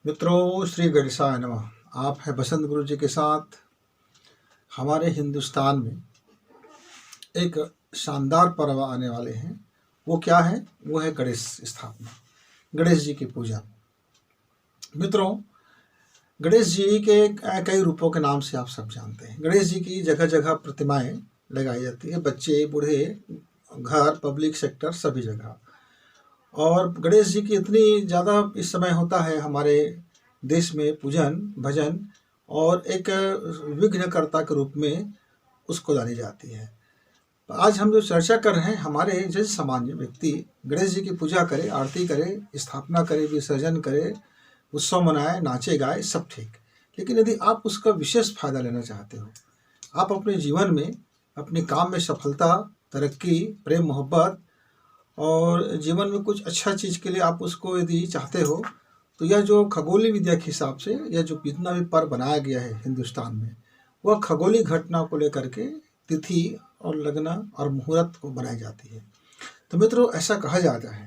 मित्रों, श्री गणेशाय नमः। आप हैं बसंत गुरु जी के साथ। हमारे हिंदुस्तान में एक शानदार पर्व आने वाले हैं। वो क्या है? वो है गणेश स्थापना, गणेश जी की पूजा। मित्रों, गणेश जी के कई रूपों के नाम से आप सब जानते हैं। गणेश जी की जगह जगह प्रतिमाएं लगाई जाती है, बच्चे, बूढ़े, घर, पब्लिक सेक्टर, सभी जगह। और गणेश जी की इतनी ज़्यादा इस समय होता है हमारे देश में पूजन भजन, और एक विघ्नकर्ता के रूप में उसको जानी जाती है। आज हम जो चर्चा कर रहे हैं, हमारे जैसे सामान्य व्यक्ति गणेश जी की पूजा करे, आरती करे, स्थापना करे, विसर्जन करे, उत्सव मनाए, नाचे गाए, सब ठीक। लेकिन यदि आप उसका विशेष फायदा लेना चाहते हो, आप अपने जीवन में, अपने काम में सफलता, तरक्की, प्रेम मोहब्बत और जीवन में कुछ अच्छा चीज़ के लिए आप उसको यदि चाहते हो, तो यह जो खगोलीय विद्या के हिसाब से यह जो जितना भी पर्व बनाया गया है हिंदुस्तान में, वह खगोलीय घटना को लेकर के तिथि और लग्न और मुहूर्त को बनाई जाती है। तो मित्रों, ऐसा कहा जाता है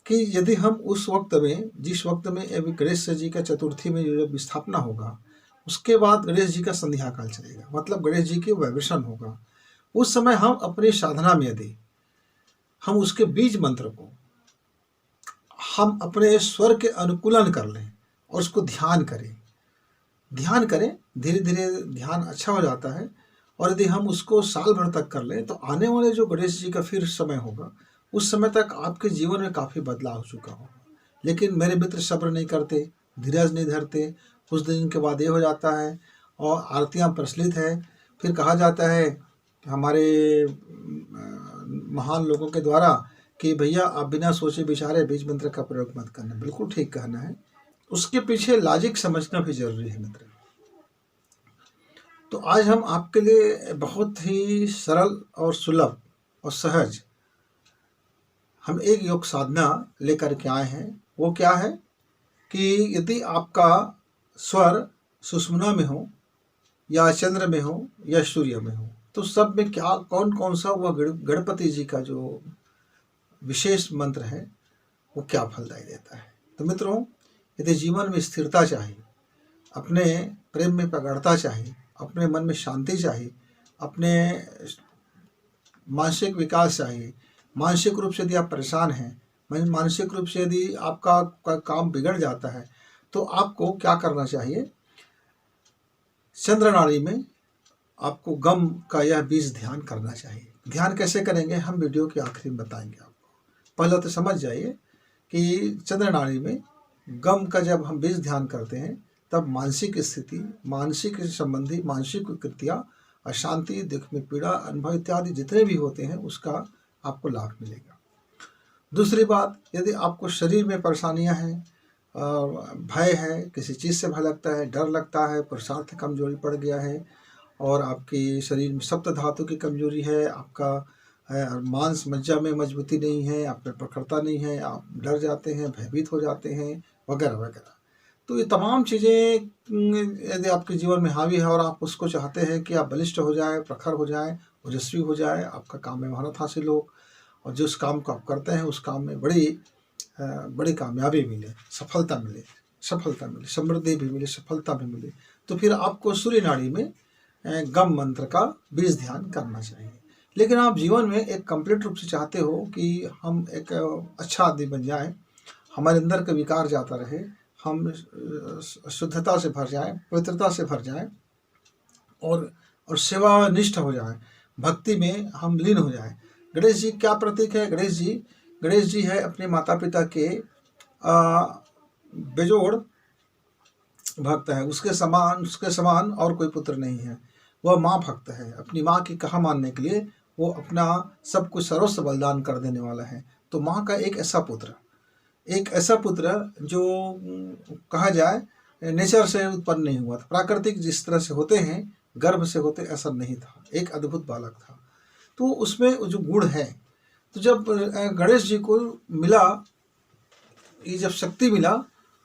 कि यदि हम उस वक्त में, जिस वक्त में अभी गणेश जी का चतुर्थी में जब स्थापना होगा, उसके बाद गणेश जी का संध्या काल चलेगा, मतलब गणेश जी की वैब्रेशन होगा। उस समय हम अपनी साधना में यदि हम उसके बीज मंत्र को हम अपने स्वर के अनुकूलन कर लें और उसको ध्यान करें, धीरे धीरे ध्यान अच्छा हो जाता है। और यदि हम उसको साल भर तक कर लें, तो आने वाले जो गणेश जी का फिर समय होगा, उस समय तक आपके जीवन में काफ़ी बदलाव हो चुका होगा। लेकिन मेरे मित्र सब्र नहीं करते, धीरज नहीं धरते, कुछ दिन के बाद ये हो जाता है और आरतियाँ प्रचलित है। फिर कहा जाता है हमारे महान लोगों के द्वारा कि भैया आप बिना सोचे विचारे बीज मंत्र का प्रयोग मत करना। बिल्कुल ठीक कहना है, उसके पीछे लॉजिक समझना भी जरूरी है मित्र। तो आज हम आपके लिए बहुत ही सरल और सुलभ और सहज हम एक योग साधना लेकर के आए हैं। वो क्या है कि यदि आपका स्वर सुषुम्ना में हो या चंद्र में हो या सूर्य में हो, तो सब में क्या कौन कौन सा वह गणपति जी का जो विशेष मंत्र है वो क्या फलदायी देता है। तो मित्रों, यदि जीवन में स्थिरता चाहिए, अपने प्रेम में प्रगाढ़ता चाहिए, अपने मन में शांति चाहिए, अपने मानसिक विकास चाहिए, मानसिक रूप से यदि आप परेशान हैं, मानसिक रूप से यदि आपका काम बिगड़ जाता है, तो आपको क्या करना चाहिए? चंद्र नाड़ी में आपको गम का यह बीज ध्यान करना चाहिए। ध्यान कैसे करेंगे, हम वीडियो के आखिरी में बताएंगे आपको। पहले तो समझ जाइए कि चंद्र नाड़ी में गम का जब हम बीज ध्यान करते हैं, तब मानसिक स्थिति, मानसिक संबंधी मानसिक विकृतियाँ, अशांति, दुख में पीड़ा, अनुभव इत्यादि जितने भी होते हैं, उसका आपको लाभ मिलेगा। दूसरी बात, यदि आपको शरीर में परेशानियां हैं, भय है, किसी चीज़ से भय लगता है, डर लगता है, पुरुषार्थ कमजोरी पड़ गया है, और आपके शरीर में सप्त धातु की कमजोरी है, आपका मांस मज्जा में मजबूती नहीं है, आप में प्रखरता नहीं है, आप डर जाते हैं, भयभीत हो जाते हैं, वगैरह वगैरह। तो ये तमाम चीज़ें यदि आपके जीवन में हावी है और आप उसको चाहते हैं कि आप बलिष्ठ हो जाए, प्रखर हो जाए, ओजस्वी हो जाए, आपका काम में महारत हासिल हो, और जिस काम को आप करते हैं उस काम में बड़ी कामयाबी मिले, सफलता मिले, समृद्धि भी मिले, सफलता भी मिले, तो फिर आपको सूर्य नाड़ी में गम मंत्र का बीज ध्यान करना चाहिए। लेकिन आप जीवन में एक कंप्लीट रूप से चाहते हो कि हम एक अच्छा आदमी बन जाएं, हमारे अंदर का विकार जाता रहे, हम शुद्धता से भर जाएं, पवित्रता से भर जाएं, और सेवानिष्ठ हो जाएं, भक्ति में हम लीन हो जाएं। गणेश जी क्या प्रतीक है? गणेश जी है अपने माता पिता के बेजोड़ भक्त है। उसके समान और कोई पुत्र नहीं है। वह माँ भक्त है, अपनी माँ की कहा मानने के लिए वो अपना सब कुछ सर्वस्व बलिदान कर देने वाला है। तो माँ का एक ऐसा पुत्र जो कहा जाए नेचर से उत्पन्न नहीं हुआ था, प्राकृतिक जिस तरह से होते हैं, गर्भ से होते, ऐसा नहीं था, एक अद्भुत बालक था। तो उसमें जो गुण है, तो जब गणेश जी को मिला, ये जब शक्ति मिला,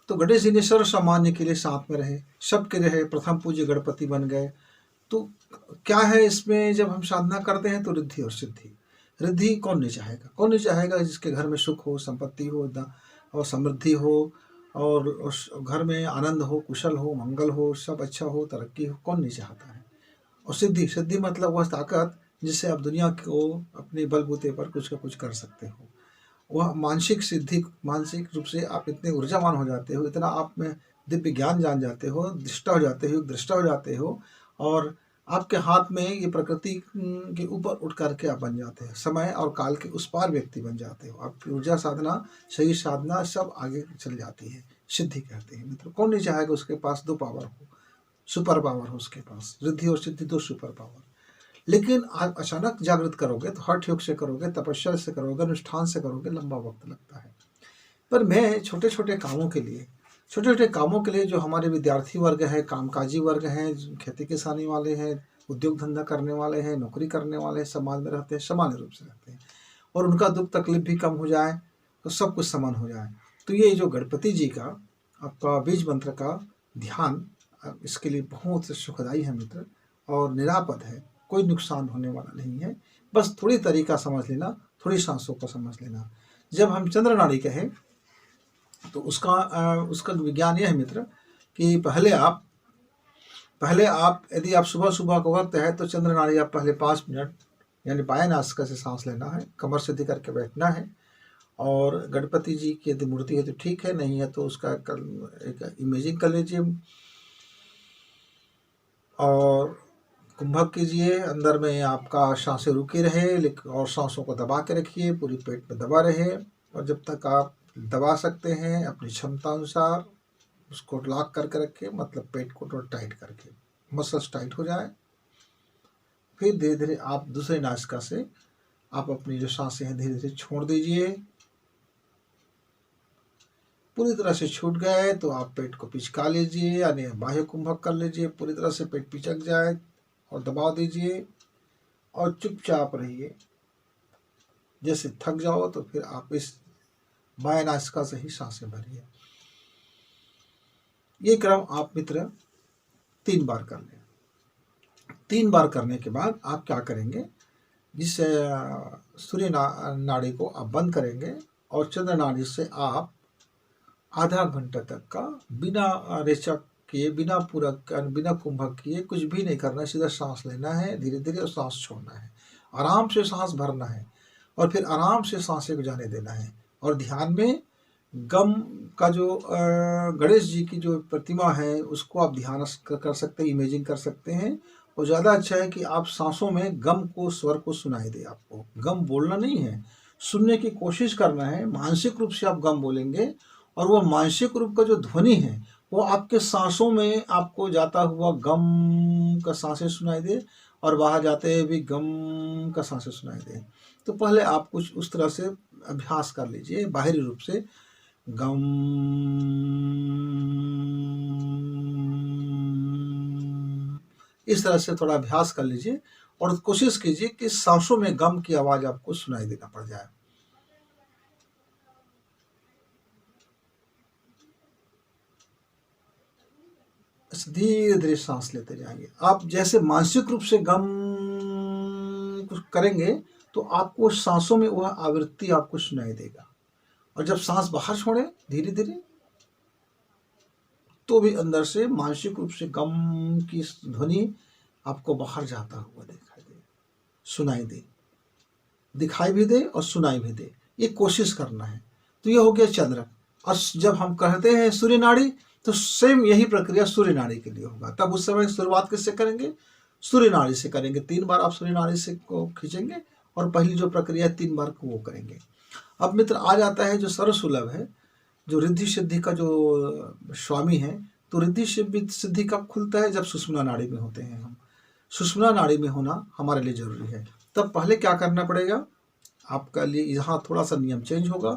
तो गणेश जी ने सर्व सामान्य के लिए साथ में रहे, सबके रहे, प्रथम पूज्य गणपति बन गए। तो क्या है इसमें, जब हम साधना करते हैं तो रिद्धि और सिद्धि। रिद्धि कौन नहीं चाहेगा, जिसके घर में सुख हो, संपत्ति हो और समृद्धि हो, और उस घर में आनंद हो, कुशल हो, मंगल हो, सब अच्छा हो, तरक्की हो, कौन नहीं चाहता है। और सिद्धि, सिद्धि मतलब वह ताकत जिससे आप दुनिया को अपने बलबूते पर कुछ का कुछ कर सकते हो। वह मानसिक सिद्धि, मानसिक रूप से आप इतने ऊर्जावान हो जाते हो, इतना आप में दिव्य ज्ञान जान जाते हो, दृष्टा हो जाते हो, दृष्टा हो जाते हो, और आपके हाथ में ये प्रकृति के ऊपर उठ करके आप बन जाते हैं, समय और काल के उस पार व्यक्ति बन जाते हो। आपकी ऊर्जा साधना, शरीर साधना सब आगे चल जाती है। सिद्धि कहते हैं मित्र। कौन नहीं चाहेगा उसके पास दो पावर हो, सुपर पावर हो उसके पास, रिद्धि और सिद्धि, दो सुपर पावर। लेकिन आप अचानक जागृत करोगे तो हठ योग से करोगे, तपस्या से करोगे, अनुष्ठान से करोगे, लंबा वक्त लगता है। पर मैं छोटे छोटे कामों के लिए, छोटे छोटे कामों के लिए जो हमारे विद्यार्थी वर्ग है, कामकाजी वर्ग हैं, खेती किसानी वाले हैं, उद्योग धंधा करने वाले हैं, नौकरी करने वाले हैं, समाज में रहते हैं, सामान्य रूप से रहते हैं, और उनका दुख तकलीफ भी कम हो जाए तो सब कुछ समान हो जाए, तो ये जो गणपति जी का आपका बीज मंत्र का ध्यान इसके लिए बहुत सुखदायी है मित्र, और निरापद है, कोई नुकसान होने वाला नहीं है। बस थोड़ी तरीका समझ लेना, थोड़ी सांसों को समझ लेना। जब हम चंद्र नाड़ी कहें तो उसका विज्ञान यह है मित्र कि पहले आप यदि आप सुबह सुबह का वक्त है तो चंद्र नाड़ी आप पहले 5 मिनट यानी बाएं नासिका से सांस लेना है, कमर सीधी करके बैठना है, और गणपति जी की यदि मूर्ति है तो ठीक है, नहीं है तो उसका एक इमेजिंग कर लीजिए, और कुंभक कीजिए, अंदर में आपका सांसें रुकी रहे, और सांसों को दबा के रखिए, पूरी पेट में दबा रहे, और जब तक आप दबा सकते हैं अपनी क्षमता अनुसार उसको लॉक करके रखें, मतलब पेट को थोड़ा टाइट करके, मसल्स टाइट हो जाए। फिर धीरे धीरे आप दूसरे नासिका से आप अपनी जो सांसें हैं धीरे धीरे छोड़ दीजिए। पूरी तरह से छूट गए तो आप पेट को पिचका लीजिए, यानी बाह्य कुंभक कर लीजिए, पूरी तरह से पेट पिचक जाए और दबा दीजिए, और चुपचाप रहिए। जैसे थक जाओ तो फिर आप इस बाएं नासिका से ही सांसें भरिए। ये क्रम आप मित्र 3 बार कर लें। 3 बार करने के बाद आप क्या करेंगे, जिस सूर्य नाड़ी को आप बंद करेंगे और चंद्र नाड़ी से आप आधा घंटा तक का बिना रेचक किए, बिना पूरक, बिना कुंभक किए कुछ भी नहीं करना है, सीधा सांस लेना है धीरे धीरे और सांस छोड़ना है, आराम से सांस भरना है, और फिर आराम से सांसें को जाने देना है। और ध्यान में गम का जो गणेश जी की जो प्रतिमा है उसको आप ध्यान कर सकते हैं, इमेजिंग कर सकते हैं। और ज़्यादा अच्छा है कि आप सांसों में गम को, स्वर को सुनाई दे। आपको गम बोलना नहीं है, सुनने की कोशिश करना है। मानसिक रूप से आप गम बोलेंगे, और वो मानसिक रूप का जो ध्वनि है वो आपके सांसों में आपको जाता हुआ गम का सांसें सुनाई दे, और बाहर जाते हुए भी गम का सांसें सुनाई दे। तो पहले आप कुछ उस तरह से अभ्यास कर लीजिए, बाहरी रूप से गम, इस तरह से थोड़ा अभ्यास कर लीजिए, और कोशिश कीजिए कि सांसों में गम की आवाज आपको सुनाई देना पड़ जाए। धीरे धीरे सांस लेते जाएंगे। आप जैसे मानसिक रूप से गम कुछ करेंगे तो आपको सांसों में वह आवृत्ति आपको सुनाई देगा, और जब सांस बाहर छोड़े धीरे धीरे तो भी अंदर से मानसिक रूप से गम की ध्वनि आपको बाहर जाता हुआ दिखाई दे, सुनाई दे, दिखाई भी दे और सुनाई भी दे। ये कोशिश करना है। तो ये हो गया चंद्र। और जब हम कहते हैं सूर्य नाड़ी तो सेम यही प्रक्रिया सूर्य नाड़ी के लिए होगा। तब उस समय शुरुआत किससे करेंगे, सूर्य नाड़ी से करेंगे। 3 बार आप सूर्य नाड़ी से को खींचेंगे, और पहली जो प्रक्रिया 3 बार को वो करेंगे। अब मित्र आ जाता है जो सर्वसुलभ है, जो रिद्धि सिद्धि का जो स्वामी है। तो रिद्धि सिद्धि कब खुलता है, जब सुषुम्ना नाड़ी में होते हैं हम। सुषुम्ना नाड़ी में होना हमारे लिए जरूरी है। तब पहले क्या करना पड़ेगा आपका लिए, यहाँ थोड़ा सा नियम चेंज होगा।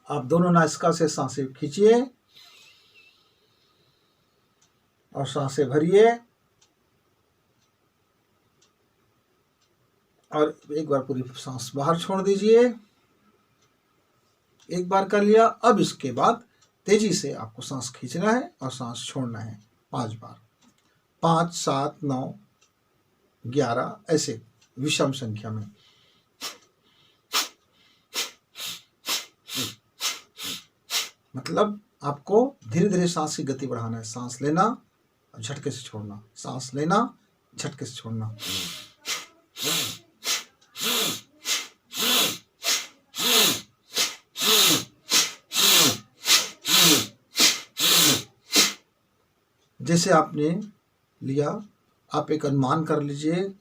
आप दोनों नासिका से सांसें खींचिए और सांसें भरिए, और एक बार पूरी सांस बाहर छोड़ दीजिए। एक बार कर लिया। अब इसके बाद तेजी से आपको सांस खींचना है और सांस छोड़ना है 5 बार। 5, 7, 9, 11 ऐसे विषम संख्या में। मतलब आपको धीरे धीरे सांस की गति बढ़ाना है। सांस लेना और झटके से छोड़ना, सांस लेना, झटके से छोड़ना। जैसे आपने लिया, आप एक अनुमान कर लीजिए।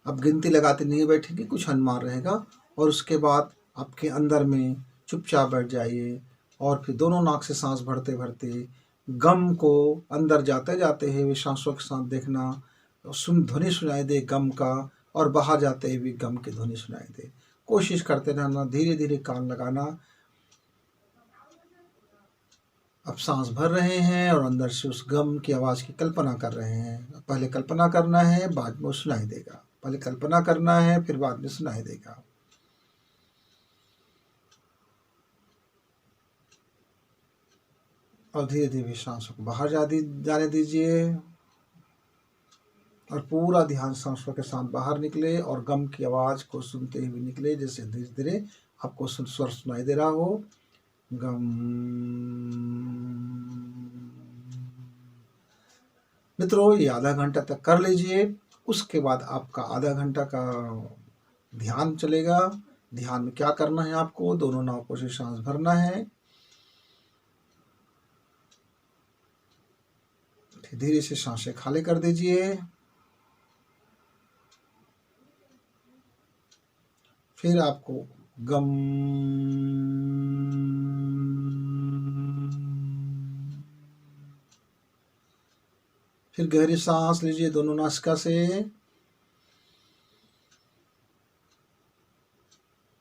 अब गिनती लगाते नहीं बैठेंगे, कुछ अनुमान रहेगा और उसके बाद आपके अंदर में चुपचाप बैठ जाइए और फिर दोनों नाक से सांस भरते भरते गम को अंदर जाते जाते हुए सांसों के साथ देखना, ध्वनि सुनाई दे गम का, और बाहर जाते हुए गम की ध्वनि सुनाई दे। कोशिश करते रहना, धीरे धीरे कान लगाना। अब सांस भर रहे हैं और अंदर से उस गम की आवाज़ की कल्पना कर रहे हैं। पहले कल्पना करना है, बाद में सुनाई देगा। पहले कल्पना करना है, फिर बाद में सुनाई देगा। और धीरे धीरे सांसों को बाहर जाने दीजिए और पूरा ध्यान सांसों के साथ बाहर निकले और गम की आवाज़ को सुनते हुए निकले। जैसे धीरे धीरे आपको स्वर सुनाई दे रहा हो, गम। मित्रों, ये आधा घंटा तक कर लीजिए। उसके बाद आपका आधा घंटा का ध्यान चलेगा। ध्यान में क्या करना है आपको, दोनों नाकों से सांस भरना है, धीरे से सांसें खाली कर दीजिए। फिर आपको गम फिर गहरी सांस लीजिए दोनों नासिका से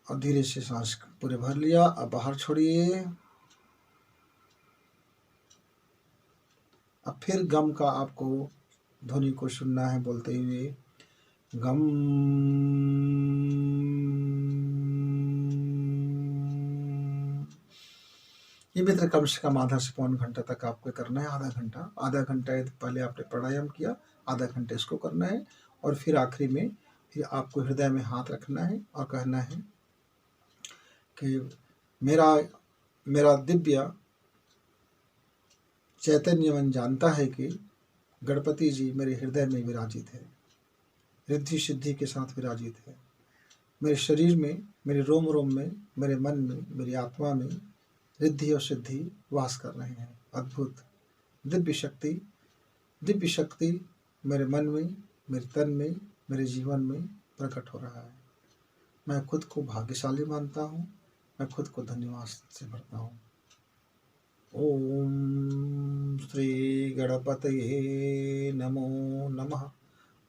और धीरे से सांस पूरे भर लिया। अब बाहर छोड़िए। अब फिर गम का आपको ध्वनि को सुनना है बोलते हुए, गम। ये मित्र कम से कम आधा से पौन घंटा तक आपको करना है। आधा घंटा पहले आपने प्राणायाम किया, आधा घंटे इसको करना है। और फिर आखिरी में फिर आपको हृदय में हाथ रखना है और कहना है कि मेरा दिव्य चैतन्य मन जानता है कि गणपति जी मेरे हृदय में विराजित है, रिद्धि सिद्धि के साथ विराजित है। मेरे शरीर में, मेरे रोम रोम में, मेरे मन में, मेरी आत्मा में रिद्धि और सिद्धि वास कर रहे हैं। अद्भुत दिव्य शक्ति मेरे मन में, मेरे तन में, मेरे जीवन में प्रकट हो रहा है। मैं खुद को भाग्यशाली मानता हूँ, मैं खुद को धन्यवाद से भरता हूँ। ओम श्री गणपतये नमो नमः।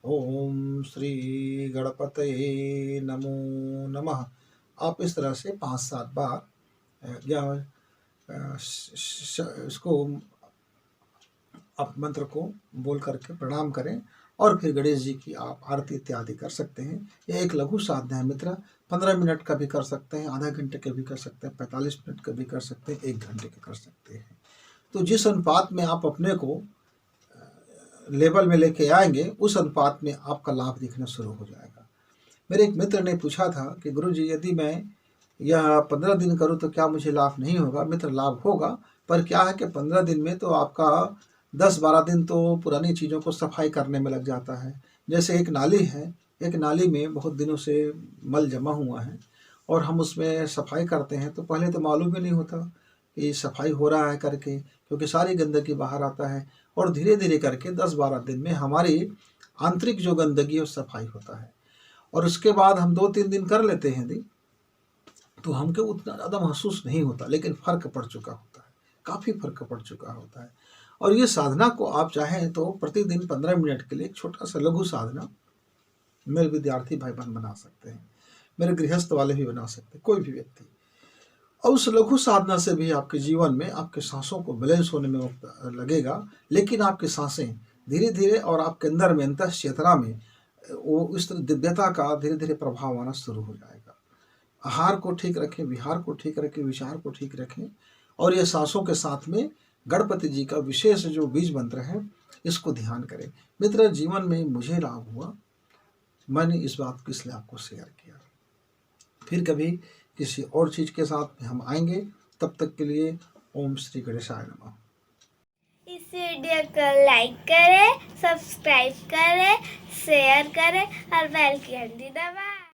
ओम श्री गणपतये नमो नमः। आप इस तरह से 5-7 बार या इसको आप मंत्र को बोल करके प्रणाम करें और फिर गणेश जी की आप आरती इत्यादि कर सकते हैं। यह एक लघु साधना है मित्र। 15 मिनट का भी कर सकते हैं, आधा घंटे का भी कर सकते हैं, 45 मिनट का भी कर सकते हैं, 1 घंटे का कर सकते हैं। तो जिस अनुपात में आप अपने को लेवल में लेके आएंगे, उस अनुपात में आपका लाभ दिखना शुरू हो जाएगा। मेरे एक मित्र ने पूछा था कि गुरुजी, यदि मैं यह 15 दिन करूँ तो क्या मुझे लाभ नहीं होगा? मित्र, लाभ होगा, पर क्या है कि 15 दिन में तो आपका 10-12 दिन तो पुरानी चीज़ों को सफाई करने में लग जाता है। जैसे एक नाली है, एक नाली में बहुत दिनों से मल जमा हुआ है और हम उसमें सफाई करते हैं तो पहले तो मालूम ही नहीं होता कि सफाई हो रहा है करके, क्योंकि सारी गंदगी बाहर आता है और धीरे धीरे करके 10-12 दिन में हमारी आंतरिक जो गंदगी है वो सफाई होता है। और उसके बाद हम 2-3 दिन कर लेते हैं यदि, तो हमको उतना ज़्यादा महसूस नहीं होता, लेकिन फ़र्क पड़ चुका होता है, काफ़ी फ़र्क पड़ चुका होता है। और ये साधना को आप चाहें तो प्रतिदिन 15 मिनट के लिए एक छोटा सा लघु साधना मेरे विद्यार्थी भाई बहन बना सकते हैं, मेरे गृहस्थ वाले भी बना सकते हैं, कोई भी व्यक्ति। और उस लघु साधना से भी आपके जीवन में आपके सांसों को बैलेंस होने में वक्त लगेगा, लेकिन आपकी सांसें धीरे धीरे और आपके अंदर में अंतः चेतना में वो इस तरह दिव्यता का धीरे धीरे प्रभाव आना शुरू हो जाएगा। आहार को ठीक रखें, विहार को ठीक रखें, विचार को ठीक रखें और ये सांसों के साथ में गणपति जी का विशेष जो बीज मंत्र है इसको ध्यान करें। मित्र, जीवन में मुझे लाभ हुआ, मैंने इस बात को इसलिए आपको शेयर किया। फिर कभी किसी और चीज़ के साथ हम आएंगे, तब तक के लिए ओम श्री गणेशाय नमः। इस वीडियो को लाइक करें, सब्सक्राइब करें, शेयर करें और बेल की घंटी दबाएं।